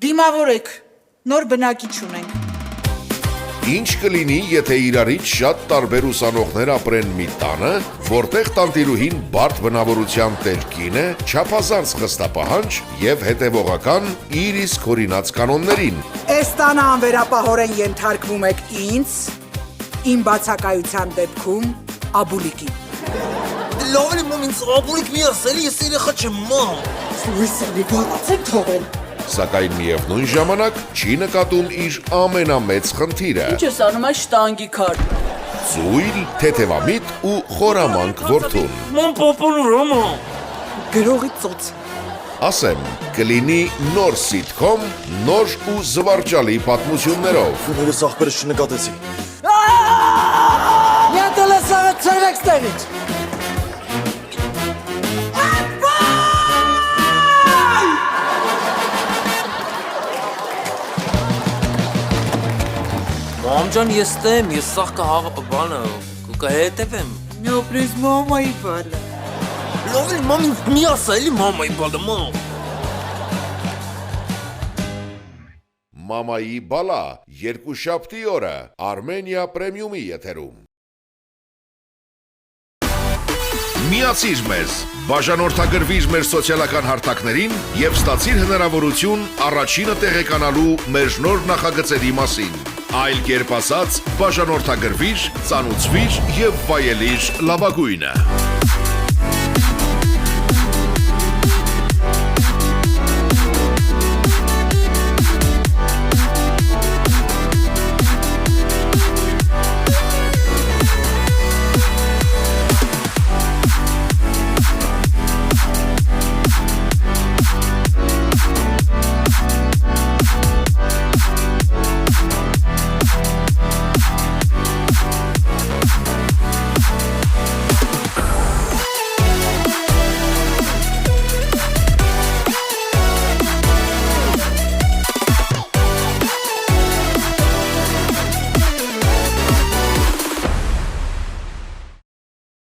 Դիմավորեք, նոր բնակիչ ունենք։ Ինչ կլինի, եթե իրարից շատ տարբեր ուսանողներ ապրեն մի տանը, որտեղ տանտիրուհին բարդ բնավորության տերկին է, չափազանց խստապահանջ եւ հետեւողական իր իսկ օրինաց կանոններին։ Այս տանը անվերապահորեն ենթարկվում եք ինձ, իմ բացակայության դեպքում Աբուլիկին։ Լավ է մամ ինձ Աբուլիկ մի ասել, ես երեխա չեմ մամ։ Լույսելի բառացեք թողել։ Սակայն միևնույն ժամանակ չի նկատում իր ամենամեծ խնդիրը՝ Ինչ ես անում այս շտանգի քար։ ծույլ, թեթևամիտ ու խորամանկ որդուն։ Մամ պապան ուր է մամ։ Գրողի ծոց։ Ասեմ, կլինի նոր սիթքոմ, նոր ու զվարճալի պատմություններով։ Գներս աղբերս չնկատեցի։ Μια տելեսավը ծրվեք ստեղից։ Մամ ջան, ես տեմ, ես սաղ բանը, կհետևեմ։ Նոպրես մամայի բալը։ Լավ է մամ ինձ մի ասա, էլի մամայի բալը մամ։ Մամայի բալա, երկուշաբթի օրը Armenia Premium-ի եթերում։ Միացիր մեզ, բաժանորդագրվիր մեր սոցիալական հարթակներին եւ ստացիր հնարավորություն առաջինը տեղեկանալու մեր նոր նախագծերի մասին։ Այլ կերպ ասած, բաժանորդագրվիր, ծանուցվիր եւ վայելիր լավագույնը։